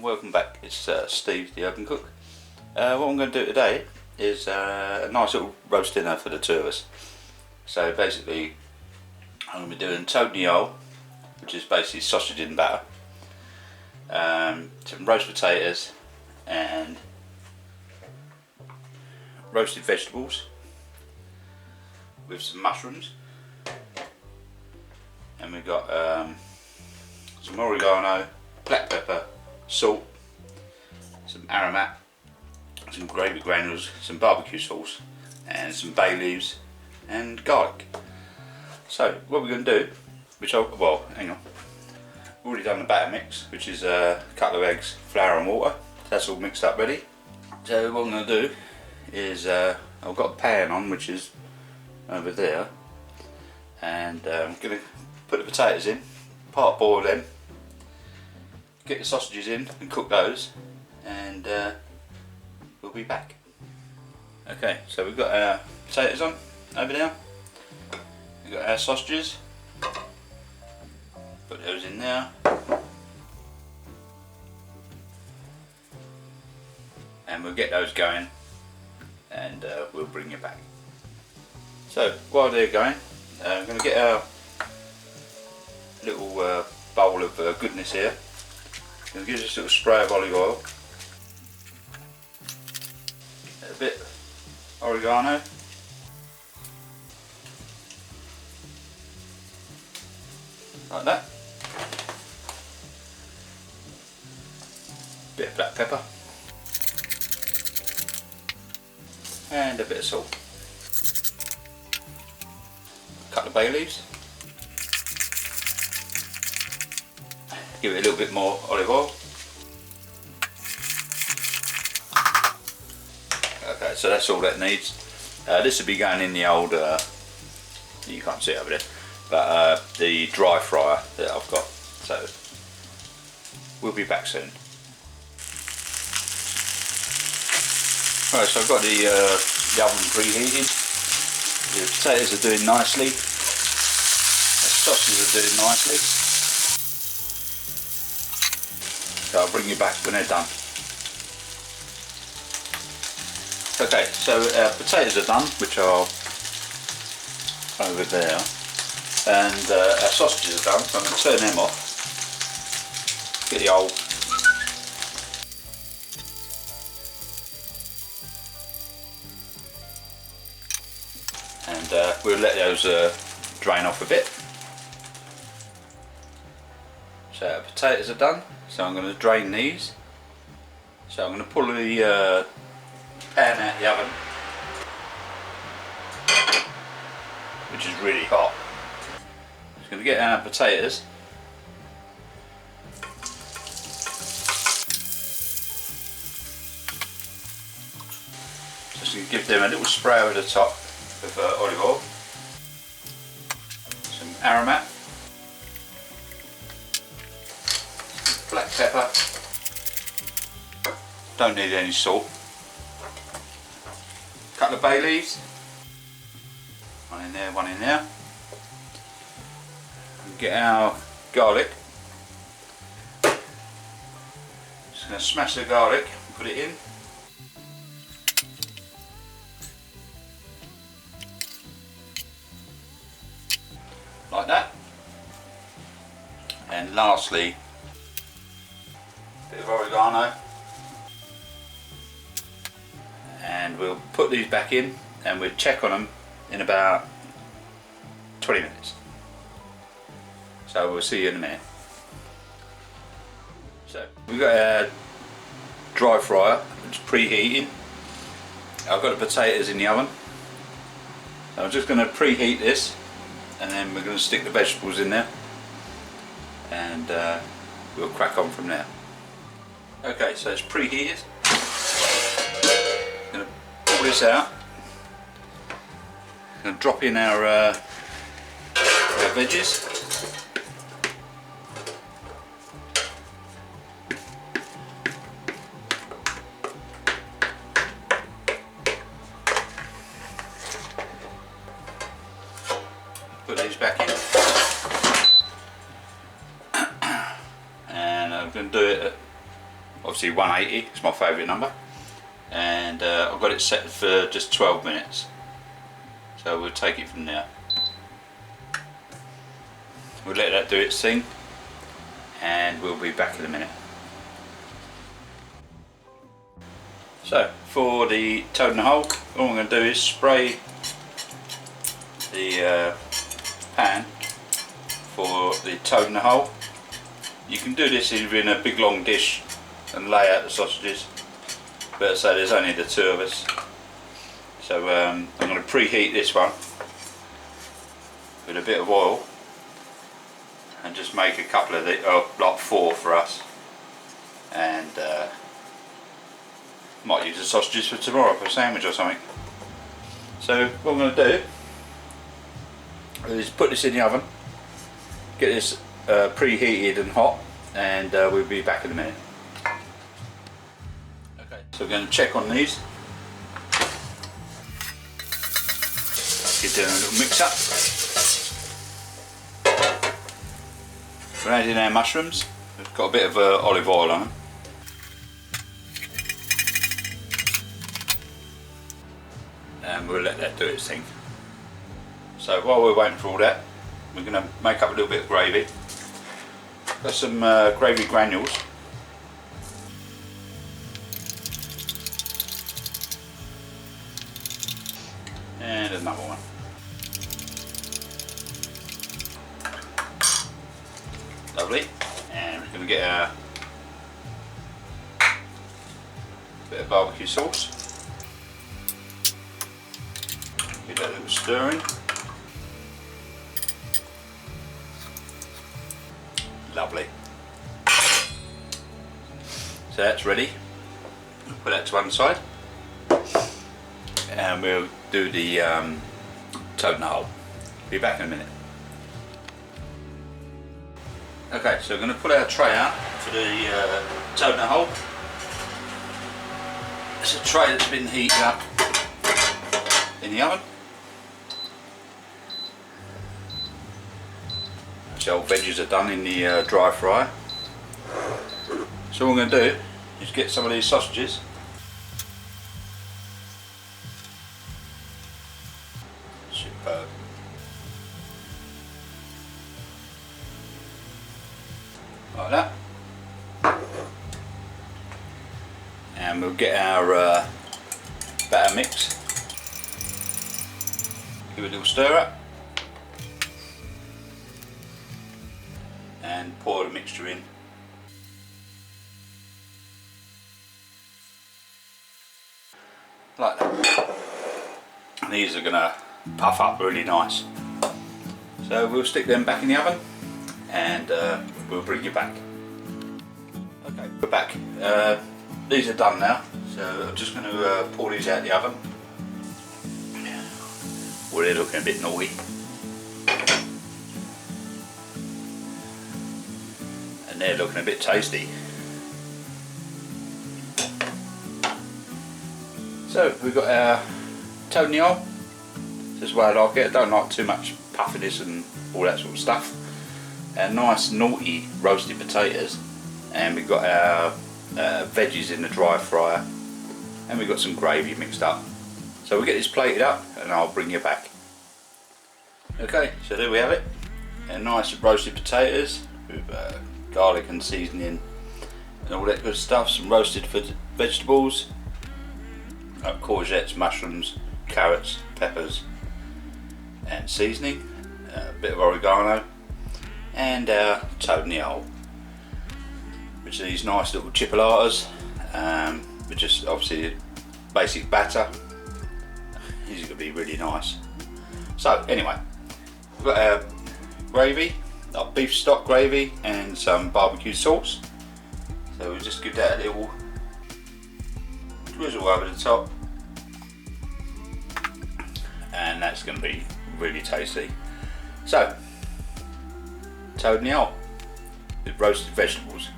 welcome back. It's Steve, the Open Cook. What I'm going to do today is a nice little roast dinner for the two of us. So basically, I'm going to be doing tourtière, which is basically sausage in batter, some roast potatoes, and roasted vegetables with some mushrooms, and we've got some oregano, black pepper, salt, some aromat, some gravy granules, some barbecue sauce, and some bay leaves and garlic. So what we're going to do, hang on, I've already done the batter mix, which is a couple of eggs, flour and water. That's all mixed up ready. So what I'm going to do is I've got a pan on, which is over there, and I'm going to put the potatoes in, part boil them, get the sausages in and cook those, and we'll be back. Okay, so we've got our potatoes on over there, we've got our sausages, put those in there, and we'll get those going, and we'll bring you back. So while they're going, I'm going to get our little bowl of goodness here. I'm going to give this a little spray of olive oil, a bit oregano, like that, bit of black pepper, and a bit of salt, a couple of bay leaves, give it a little bit more olive oil. Okay, so that's all that needs. This will be going in the old, you can't see it over there, but the dry fryer that I've got. So we'll be back soon. Right, so I've got the oven preheated. The potatoes are doing nicely. The sausages are doing nicely. So I'll bring you back when they're done. Okay, so our potatoes are done, which are over there, and our sausages are done, so I'm going to turn them off, get the old and we'll let those drain off a bit. So our potatoes are done, so I'm going to drain these. So I'm going to pull the pan out the oven, which is really hot. Just going to get our potatoes, just going to give them a little spray over the top of olive oil, some aromat, black pepper, don't need any salt, couple of bay leaves, one in there, one in there. Get our garlic, just going to smash the garlic and put it in. Like that. And lastly, a bit of oregano. And we'll put these back in and we'll check on them in about 20 minutes. So we'll see you in a minute. So we've got our dry fryer, which is preheating. I've got the potatoes in the oven. I'm just going to preheat this, and then we're going to stick the vegetables in there, and we'll crack on from there. Okay, so it's preheated. Going to pull this out. Going to drop in our veggies. Put these back in, and I'm going to do it at obviously 180, it's my favourite number, and I've got it set for just 12 minutes, so we'll take it from there. We'll let that do its thing, and we'll be back in a minute. So for the toad in the hole, all I'm going to do is spray the pan for the toad in the hole. You can do this either in a big long dish and lay out the sausages, but as I say, there's only the two of us, so I'm going to preheat this one with a bit of oil and just make a couple of the, like 4 for us, and might use the sausages for tomorrow for a sandwich or something. So what I'm going to do is put this in the oven, get this preheated and hot, and we'll be back in a minute. Okay, so we're going to check on these. Give them a little mix up. We're adding our mushrooms. We've got a bit of olive oil on them. And we'll let that do its thing. So while we're waiting for all that, we're going to make up a little bit of gravy. Got some gravy granules. And another one. Lovely. And we're going to get a bit of barbecue sauce. Give that a little stirring. Lovely. So that's ready. Put that to one side, and we'll do the toad in the hole. Be back in a minute. Okay, so we're going to put our tray out for the toad in the hole. It's a tray that's been heated up in the oven. The old veggies are done in the dry fryer. So what I'm going to do is get some of these sausages. Superb. Like that. And we'll get our batter mix. Give it a little stir up. And pour the mixture in. Like that. And these are going to puff up really nice. So we'll stick them back in the oven, and we'll bring you back. Okay, we're back. These are done now, so I'm just going to pour these out the oven. Well, they're looking a bit naughty. And they're looking a bit tasty. So we've got our toad in the hole. This is the way I like it. I don't like too much puffiness and all that sort of stuff. Our nice naughty roasted potatoes, and we've got our veggies in the dry fryer, and we've got some gravy mixed up. So we'll get this plated up and I'll bring you back. Okay, so there we have it. Our nice roasted potatoes with garlic and seasoning and all that good stuff. Some roasted vegetables, courgettes, mushrooms, carrots, peppers and seasoning, a bit of oregano, and our toad in the hole, which are these nice little chipolatas, with just obviously basic batter. These are going to be really nice. So anyway, we've got our gravy, our beef stock gravy, and some barbecue sauce. So we'll just give that a little drizzle over the top, and that's going to be really tasty. So, toad in the hole with roasted vegetables.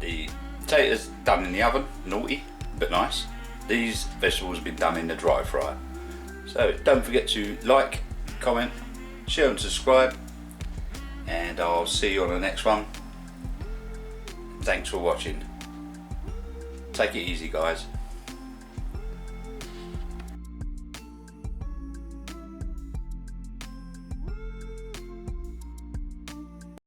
The potatoes done in the oven, naughty but nice. These vegetables have been done in the dry fryer. So don't forget to like, comment, share and subscribe, and I'll see you on the next one. Thanks for watching. Take it easy, guys.